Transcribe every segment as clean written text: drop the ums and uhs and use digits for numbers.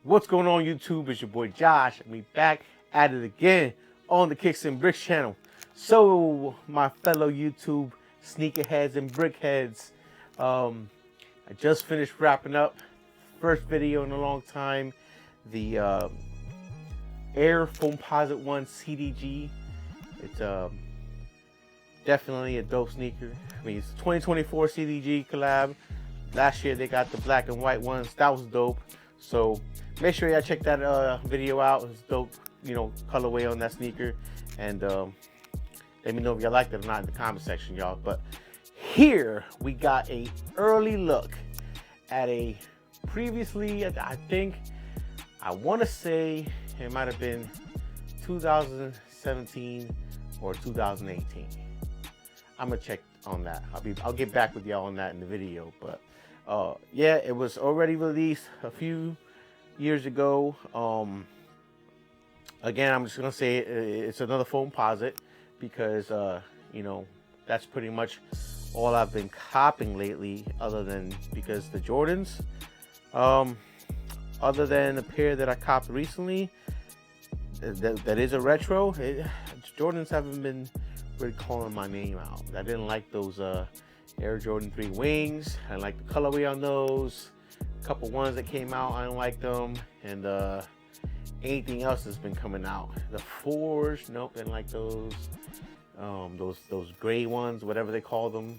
What's going on, YouTube? It's your boy Josh, and we back at it again on the Kicks and Bricks channel. So, my fellow YouTube sneakerheads and brickheads, I just finished wrapping up first video in a long time, the Air Foamposite 1 CDG. It's definitely a dope sneaker. I mean, it's 2024 CDG collab. Last year they got the black and white ones. That was dope. So make sure y'all check that video out. It's dope, you know, colorway on that sneaker. And let me know if y'all liked it or not in the comment section, y'all. But here we got a early look at a previously, I think, I want to say it might have been 2017 or 2018. I'm gonna check on that. I'll get back with y'all on that in the video. But yeah, it was already released a few years ago. Again, I'm just gonna say it's another Foamposite because you know, that's pretty much all I've been copping lately, other than because the Jordans, other than a pair that I copped recently that is a retro. Jordans haven't been really calling my name out. I didn't like those Air Jordan 3 wings. I like the colorway on those. A couple ones that came out, I don't like them. And anything else that's been coming out. The 4s, nope, didn't like those. Those gray ones, whatever they call them.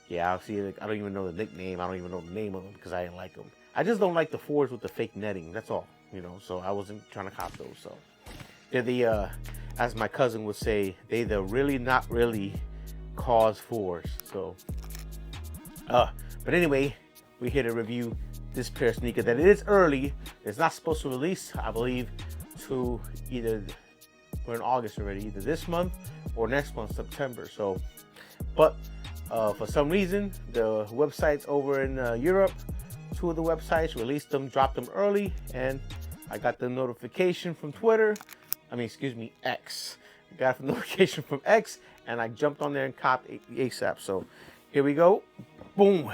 Yeah, I'll see. I don't even know the nickname. I don't even know the name of them because I didn't like them. I just don't like the 4s with the fake netting. That's all, you know. So I wasn't trying to cop those. So they're the as my cousin would say, they the really not really cause 4s. So but anyway, we're here to review this pair of sneakers that it is early. It's not supposed to release, I believe, to either, we're in August already, either this month or next month, September. So, but for some reason, the websites over in Europe, 2 of the websites released them, dropped them early, and I got the notification from Twitter. I mean, excuse me, X. I got a notification from X, and I jumped on there and copped ASAP. So here we go. Boom.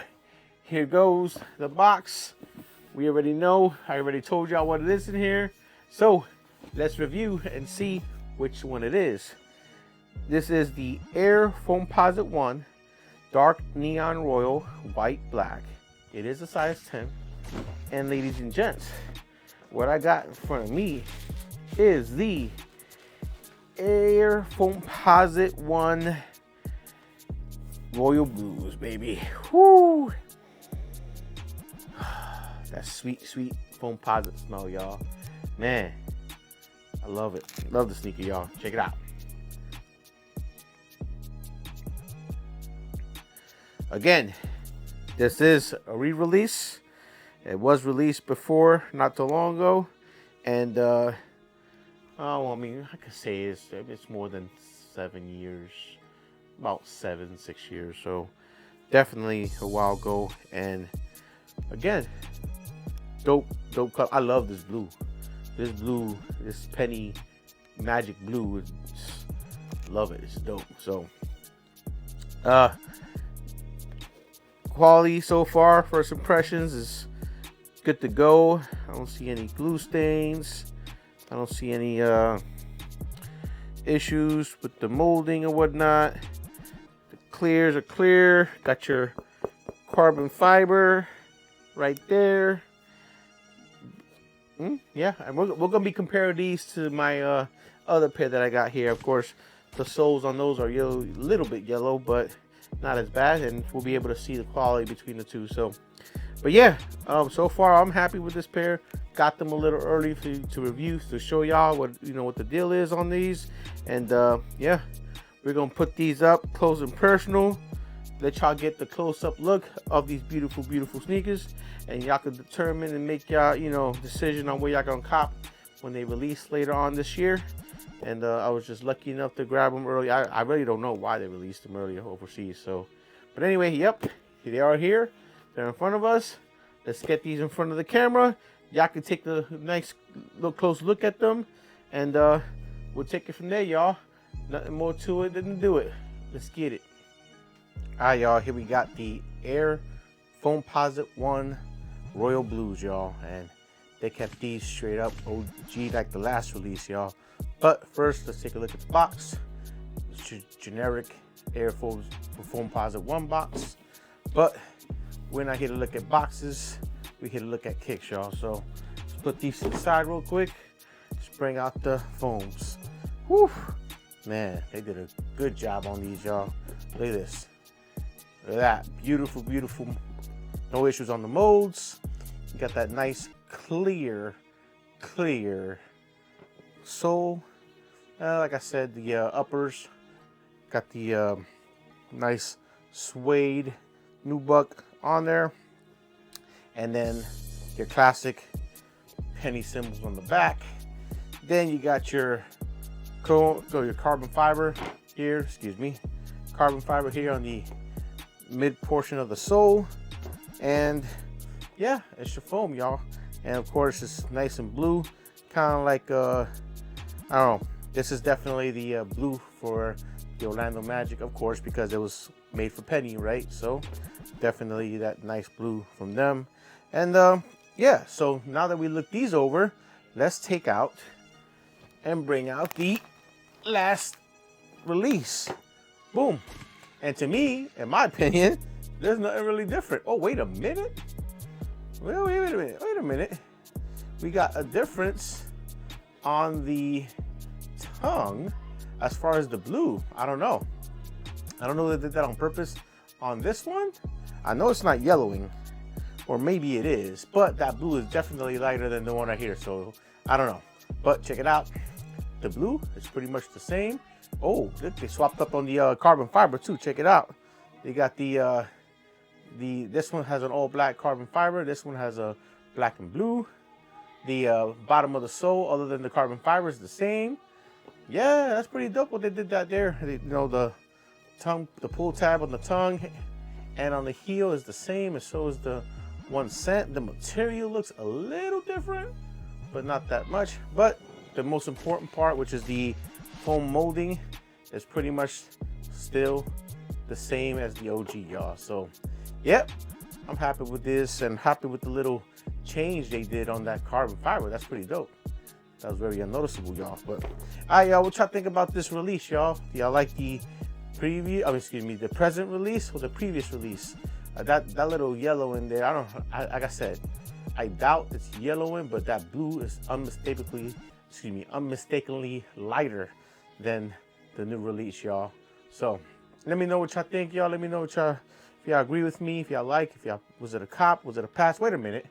Here goes the box. We already know. I already told y'all what it is in here. So let's review and see which one it is. This is the Air Foamposite 1 Dark Neon Royal White Black. It is a size 10. And ladies and gents, what I got in front of me is the Air Foamposite 1 Royal Blues, baby. Whoo! That sweet, sweet Foamposite smell, y'all. Man, I love it. Love the sneaker, y'all. Check it out. Again, this is a re-release. It was released before, not too long ago. And, oh, I mean, I could say it's more than 7 years. About 6 years. So, definitely a while ago. And, again, dope color. I love this blue. This blue, this penny magic blue, love it. It's dope. So, quality so far, first impressions is good to go. I don't see any glue stains. I don't see any issues with the molding or whatnot. The clears are clear. Got your carbon fiber right there. Yeah, and we're gonna be comparing these to my other pair that I got here. Of course, the soles on those are yellow, a little bit yellow, but not as bad, and we'll be able to see the quality between the two. So, but yeah, so far I'm happy with this pair. Got them a little early to review, to show y'all what the deal is on these. And yeah, we're gonna put these up close and personal, let y'all get the close-up look of these beautiful, beautiful sneakers, and y'all can determine and make y'all decision on where y'all gonna cop when they release later on this year. And I was just lucky enough to grab them early. I really don't know why they released them early overseas. So, but anyway, yep, they are here. They're in front of us. Let's get these in front of the camera. Y'all can take the nice close look at them, and we'll take it from there, y'all. Nothing more to it than to do it. Let's get it. All right, y'all. Here we got the Air Foamposite 1 Royal Blues, y'all. And they kept these straight up OG like the last release, y'all. But first, let's take a look at the box. Generic Air Force Foamposite 1 box. But we're not here to look at boxes. We're here to look at kicks, y'all. So let's put these to the side real quick. Let's bring out the foams. Whew. Man, they did a good job on these, y'all. Look at this. Look at that. Beautiful, beautiful. No issues on the molds. You got that nice clear sole. Like I said, the uppers got the nice suede nubuck on there, and then your classic penny symbols on the back. Then you got your carbon fiber here, carbon fiber here on the mid portion of the sole. And yeah, it's your foam, y'all. And of course, it's nice and blue, kind of like I don't know. This is definitely the blue for the Orlando Magic, of course, because it was made for Penny, right? So definitely that nice blue from them. And yeah, so now that we look these over, let's take out and bring out the last release. Boom. And to me, in my opinion, there's nothing really different. Oh, wait a minute. Well, wait a minute. We got a difference on the tongue as far as the blue. I don't know if they did that on purpose on this one. I know it's not yellowing, or maybe it is, but that blue is definitely lighter than the one right here, so I don't know. But check it out. The blue is pretty much the same. Oh, look, they swapped up on the carbon fiber too. Check it out. They got this one has an all black carbon fiber. This one has a black and blue. The bottom of the sole, other than the carbon fiber, is the same. Yeah, that's pretty dope what they did that there. You know, the tongue, the pull tab on the tongue and on the heel is the same, and so is the 1 cent. The material looks a little different, but not that much. But the most important part, which is the foam molding, is pretty much still the same as the OG, y'all. So yep, I'm happy with this, and happy with the little change they did on that carbon fiber. That's pretty dope. That was very unnoticeable, y'all. But all right, y'all, what y'all think about this release, y'all? Y'all like the the present release or the previous release? That little yellow in there, like I said, I doubt it's yellowing, but that blue is unmistakably lighter than the new release, y'all. So let me know what y'all think, y'all. Let me know what y'all, if y'all agree with me, if y'all like, was it a cop, was it a pass? Wait a minute.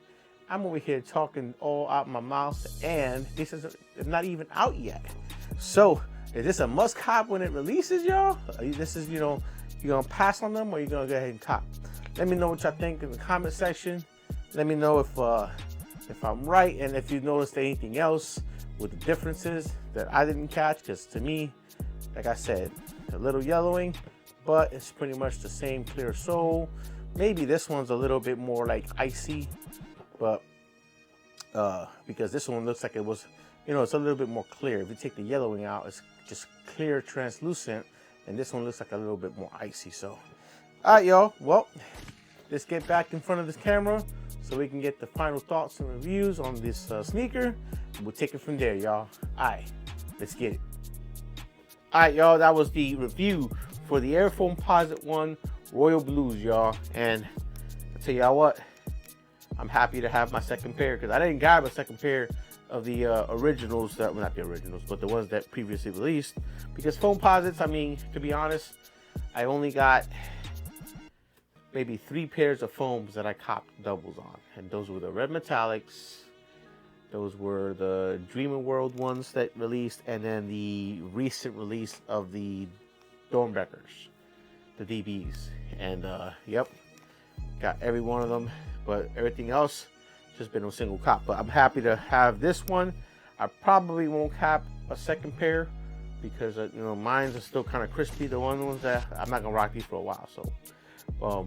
I'm over here talking all out my mouth, and this is not even out yet. So is this a must cop when it releases, y'all? This is, you know, you gonna pass on them, or you gonna go ahead and cop? Let me know what y'all think in the comment section. Let me know if I'm right, and if you noticed anything else with the differences that I didn't catch. Because to me, like I said, a little yellowing, but it's pretty much the same clear sole. Maybe this one's a little bit more like icy, but because this one looks like it was, you know, it's a little bit more clear. If you take the yellowing out, it's just clear, translucent, and this one looks like a little bit more icy. So all right, y'all, well, let's get back in front of this camera so we can get the final thoughts and reviews on this sneaker. We'll take it from there, y'all. All right, let's get it. All right, y'all, that was the review for the Air Foamposite 1 Royal Blues, y'all. And I'll tell y'all what, I'm happy to have my second pair, because I didn't grab a second pair of the originals, that, well, not the originals, but the ones that previously released. Because Foamposites, I mean, to be honest, I only got maybe 3 pairs of foams that I copped doubles on. And those were the red metallics, those were the Dreamer World ones that released, and then the recent release of the Dornbeckers, the DBs. And yep, got every one of them, but everything else just been a single cop. But I'm happy to have this one. I probably won't cop a second pair because you know, mine's are still kind of crispy, the ones that I'm not gonna rock these for a while. So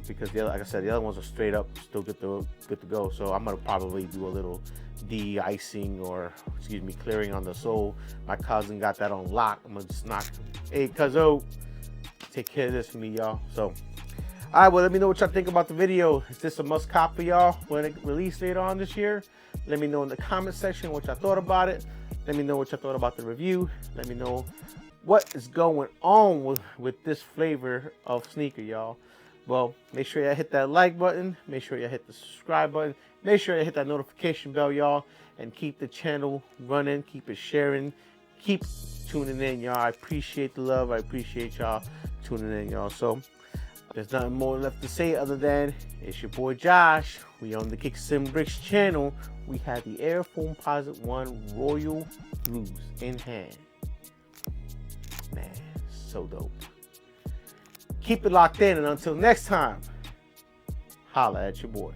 because the other, like I said, the other ones are straight up still good to go. So I'm gonna probably do a little de-icing, or excuse me, clearing on the sole. My cousin got that on lock. I'm gonna just knock him. Hey, cuzzo, take care of this for me, y'all. So All right, well, let me know what y'all think about the video. Is this a must cop for y'all when it released later on this year? Let me know in the comment section what y'all thought about it. Let me know what y'all thought about the review. Let me know what is going on with this flavor of sneaker, y'all. Well, make sure y'all hit that like button. Make sure y'all hit the subscribe button. Make sure y'all hit that notification bell, y'all. And keep the channel running. Keep it sharing. Keep tuning in, y'all. I appreciate the love. I appreciate y'all tuning in, y'all. So there's nothing more left to say other than it's your boy Josh. We on the Kicks and Bricks channel. We have the Air Foamposite 1 Royal Blues in hand. Man, so dope. Keep it locked in, and until next time, holla at your boy.